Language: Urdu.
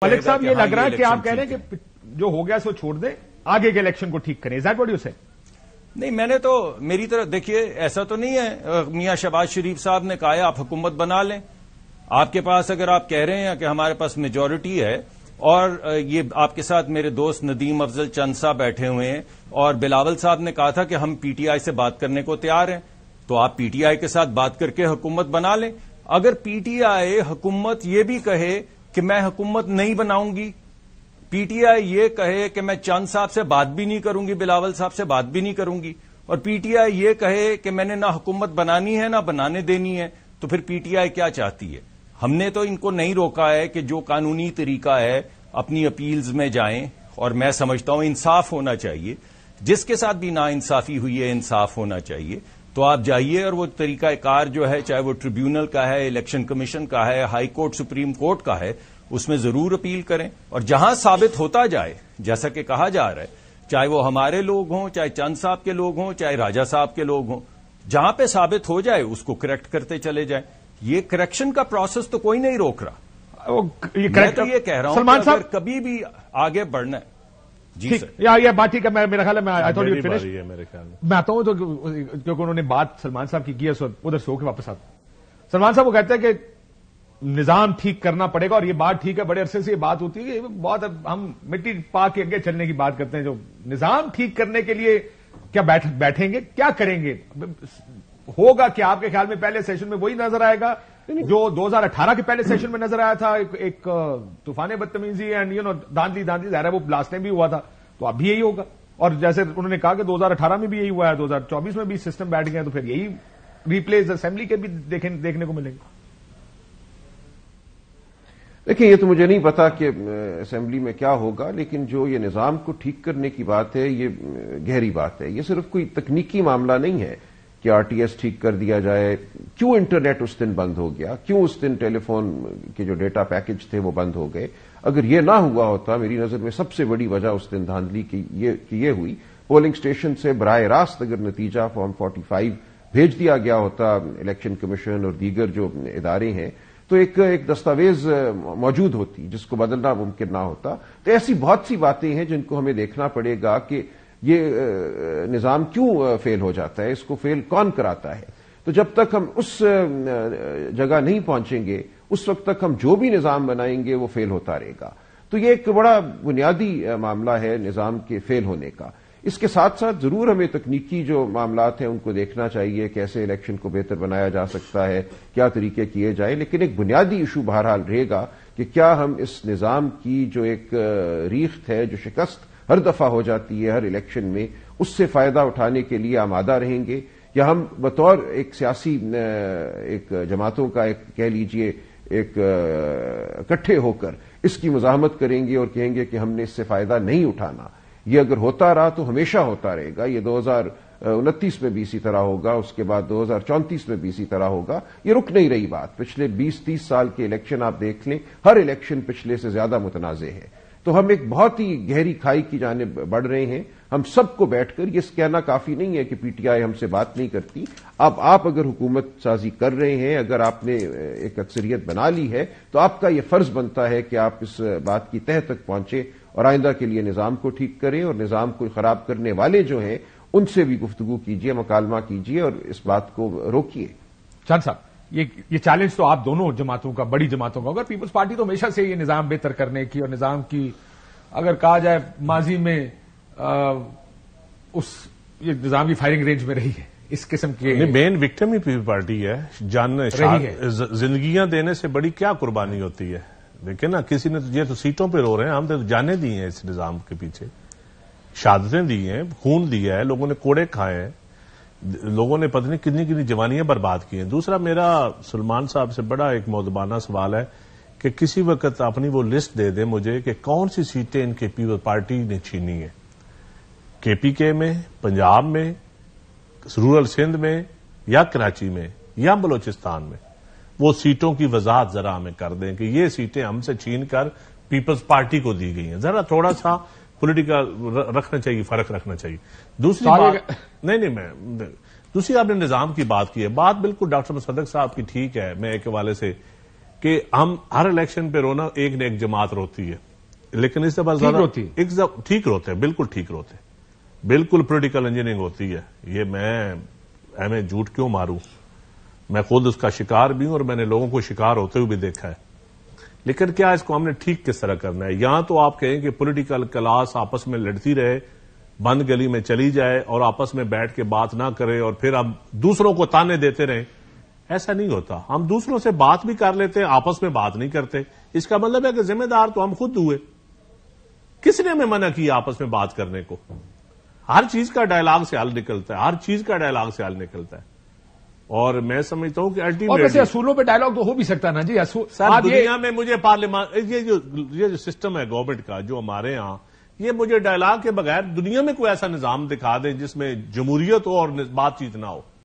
ملک صاحب یہ لگ رہا ہے کہ آپ کہہ رہے ہیں کہ جو ہو گیا سو چھوڑ دیں, آگے کے الیکشن کو ٹھیک کریں. از دیٹ واٹ یو سے؟ نہیں, میں نے تو میری طرف دیکھیے ایسا تو نہیں ہے. میاں شہباز شریف صاحب نے کہا ہے آپ حکومت بنا لیں. آپ کے پاس اگر آپ کہہ رہے ہیں کہ ہمارے پاس میجورٹی ہے اور یہ آپ کے ساتھ میرے دوست ندیم افضل چند صاحب بیٹھے ہوئے ہیں اور بلاول صاحب نے کہا تھا کہ ہم پی ٹی آئی سے بات کرنے کو تیار ہیں, تو آپ پی ٹی آئی کے ساتھ بات کر کے حکومت بنا لیں. اگر پی ٹی آئی حکومت یہ بھی کہے کہ میں حکومت نہیں بناؤں گی, پی ٹی آئی یہ کہے کہ میں چند صاحب سے بات بھی نہیں کروں گی, بلاول صاحب سے بات بھی نہیں کروں گی, اور پی ٹی آئی یہ کہے کہ میں نے نہ حکومت بنانی ہے نہ بنانے دینی ہے, تو پھر پی ٹی آئی کیا چاہتی ہے؟ ہم نے تو ان کو نہیں روکا ہے کہ جو قانونی طریقہ ہے اپنی اپیلز میں جائیں, اور میں سمجھتا ہوں انصاف ہونا چاہیے. جس کے ساتھ بھی ناانصافی ہوئی ہے انصاف ہونا چاہیے, تو آپ جائیے اور وہ طریقہ کار جو ہے چاہے وہ ٹریبیونل کا ہے, الیکشن کمیشن کا ہے, ہائی کورٹ سپریم کورٹ کا ہے, اس میں ضرور اپیل کریں. اور جہاں ثابت ہوتا جائے جیسا کہ کہا جا رہا ہے, چاہے وہ ہمارے لوگ ہوں, چاہے چند صاحب کے لوگ ہوں, چاہے راجہ صاحب کے لوگ ہوں, جہاں پہ ثابت ہو جائے اس کو کریکٹ کرتے چلے جائیں. یہ کریکشن کا پروسیس تو کوئی نہیں روک رہا. میں تو یہ کہہ رہا ہوں کہ اگر کبھی بھی آگے بڑھنا ہے. جی سر, یہ بات ٹھیک ہے. میرا خیال ہے میں آتا ہوں تو کیونکہ انہوں نے بات سلمان صاحب کی ہے, ادھر سے ہو کے واپس آتا. سلمان صاحب وہ کہتے ہیں کہ نظام ٹھیک کرنا پڑے گا, اور یہ بات ٹھیک ہے, بڑے عرصے سے یہ بات ہوتی ہے کہ بہت ہم مٹی پا کے آگے چلنے کی بات کرتے ہیں. جو نظام ٹھیک کرنے کے لیے کیا بیٹھیں گے, کیا کریں گے, ہوگا کہ آپ کے خیال میں پہلے سیشن میں وہی نظر آئے گا جو 2018 کے پہلے سیشن میں نظر آیا تھا, ایک طوفان بدتمیزی اینڈ داندلی ظاہر ہے وہ لاسٹ ٹائم بھی ہوا تھا, تو اب بھی یہی ہوگا. اور جیسے انہوں نے کہا کہ 2018 میں بھی یہی ہوا ہے, 2024 میں بھی سسٹم بیٹھ گئے, تو پھر یہی ریپلیز اسمبلی کے بھی دیکھنے کو ملے گا. دیکھیں, یہ تو مجھے نہیں پتا کہ اسمبلی میں کیا ہوگا, لیکن جو یہ نظام کو ٹھیک کرنے کی بات ہے یہ گہری بات ہے. یہ صرف کوئی تکنیکی معاملہ نہیں ہے کہ آر ٹی ایس ٹھیک کر دیا جائے. کیوں انٹرنیٹ اس دن بند ہو گیا, کیوں اس دن ٹیلی فون کے جو ڈیٹا پیکج تھے وہ بند ہو گئے. اگر یہ نہ ہوا ہوتا, میری نظر میں سب سے بڑی وجہ اس دن دھاندلی کی یہ ہوئی, پولنگ اسٹیشن سے براہ راست اگر نتیجہ فارم 45 بھیج دیا گیا ہوتا الیکشن کمیشن اور دیگر جو ادارے ہیں, تو ایک دستاویز موجود ہوتی جس کو بدلنا ممکن نہ ہوتا. تو ایسی بہت سی باتیں ہیں جن کو ہمیں دیکھنا پڑے گا کہ یہ نظام کیوں فیل ہو جاتا ہے, اس کو فیل کون کراتا ہے. تو جب تک ہم اس جگہ نہیں پہنچیں گے, اس وقت تک ہم جو بھی نظام بنائیں گے وہ فیل ہوتا رہے گا. تو یہ ایک بڑا بنیادی معاملہ ہے نظام کے فیل ہونے کا. اس کے ساتھ ساتھ ضرور ہمیں تکنیکی جو معاملات ہیں ان کو دیکھنا چاہیے, کیسے الیکشن کو بہتر بنایا جا سکتا ہے, کیا طریقے کیے جائیں. لیکن ایک بنیادی ایشو بہرحال رہے گا کہ کیا ہم اس نظام کی جو ایک ریخت ہے, جو شکست ہر دفعہ ہو جاتی ہے ہر الیکشن میں, اس سے فائدہ اٹھانے کے لیے آمادہ رہیں گے, یا ہم بطور ایک سیاسی ایک جماعتوں کا ایک کہہ لیجئے ایک اکٹھے ہو کر اس کی مزاحمت کریں گے اور کہیں گے کہ ہم نے اس سے فائدہ نہیں اٹھانا. یہ اگر ہوتا رہا تو ہمیشہ ہوتا رہے گا. یہ 2029 میں بھی اسی طرح ہوگا, اس کے بعد 2034 میں بھی اسی طرح ہوگا. یہ رک نہیں رہی بات. پچھلے 20-30 سال کے الیکشن آپ دیکھ لیں, ہر الیکشن پچھلے سے زیادہ متنازع ہے. تو ہم ایک بہت ہی گہری کھائی کی جانب بڑھ رہے ہیں. ہم سب کو بیٹھ کر, یہ کہنا کافی نہیں ہے کہ پی ٹی آئی ہم سے بات نہیں کرتی. اب آپ اگر حکومت سازی کر رہے ہیں, اگر آپ نے ایک اکثریت بنا لی ہے, تو آپ کا یہ فرض بنتا ہے کہ آپ اس بات کی تہہ تک پہنچے اور آئندہ کے لیے نظام کو ٹھیک کریں, اور نظام کو خراب کرنے والے جو ہیں ان سے بھی گفتگو کیجیے, مکالمہ کیجیے اور اس بات کو روکیے. چند صاحب, یہ چیلنج تو آپ دونوں جماعتوں کا, بڑی جماعتوں کا ہوگا. پیپلز پارٹی تو ہمیشہ سے یہ نظام بہتر کرنے کی اور نظام کی, اگر کہا جائے ماضی میں یہ نظام کی فائرنگ رینج میں رہی ہے. اس قسم کے مین وکٹم ہی پیپلز پارٹی ہے. زندگیاں دینے سے بڑی کیا قربانی ہوتی ہے. دیکھیں نا, کسی نے یہ تو سیٹوں پہ رو رہے ہیں, ہم تو جانے دی ہیں اس نظام کے پیچھے, شہادتیں دی ہیں, خون دیا ہے, لوگوں نے کوڑے کھائے ہیں, لوگوں نے پتہ نہیں کتنی جوانیاں برباد کی ہیں. دوسرا میرا سلمان صاحب سے بڑا ایک مودبانہ سوال ہے کہ کسی وقت اپنی وہ لسٹ دے دیں مجھے کہ کون سی سیٹیں ان کے پیپلز پارٹی نے چھینی ہیں, کے پی کے میں, پنجاب میں, رورل سندھ میں, یا کراچی میں, یا بلوچستان میں. وہ سیٹوں کی وضاحت ذرا ہمیں کر دیں کہ یہ سیٹیں ہم سے چھین کر پیپلز پارٹی کو دی گئی ہیں. ذرا تھوڑا سا پولیٹیکل رکھنا چاہیے, فرق رکھنا چاہیے. دوسری بات, دوسری آپ نے نظام کی بات کی ہے, بات بالکل ڈاکٹر مصدق صاحب کی ٹھیک ہے. میں ایک حوالے سے کہ کہ ہم ہر الیکشن پہ رونا ایک نہ ایک جماعت روتی ہے، لیکن اس دفعہ ٹھیک روتے ہیں، بالکل ٹھیک روتے ہیں، بالکل پولیٹیکل انجینئرنگ ہوتی ہے. یہ میں جھوٹ کیوں ماروں، میں خود اس کا شکار بھی ہوں اور میں نے لوگوں کو شکار ہوتے ہوئے بھی دیکھا ہے. لیکن کیا اس کو ہم نے ٹھیک کس طرح کرنا ہے؟ یہاں تو آپ کہیں کہ پولیٹیکل کلاس آپس میں لڑتی رہے، بند گلی میں چلی جائے اور آپس میں بیٹھ کے بات نہ کرے اور پھر ہم دوسروں کو تانے دیتے رہیں. ایسا نہیں ہوتا. ہم دوسروں سے بات بھی کر لیتے ہیں، آپس میں بات نہیں کرتے. اس کا مطلب ہے کہ ذمہ دار تو ہم خود ہوئے. کس نے ہمیں منع کیا آپس میں بات کرنے کو؟ ہر چیز کا ڈائلاگ سے حل نکلتا ہے، ہر چیز کا ڈائلاگ سے حل نکلتا ہے. اور میں سمجھتا ہوں کہ الٹیمیٹلی اصولوں پہ ڈائلاگ تو ہو بھی سکتا ہے نا جی. سر دنیا میں مجھے پارلیمان یہ جو سسٹم ہے گورنمنٹ کا جو ہمارے ہاں، یہ مجھے ڈائلاگ کے بغیر دنیا میں کوئی ایسا نظام دکھا دیں جس میں جمہوریت ہو اور بات چیت نہ ہو.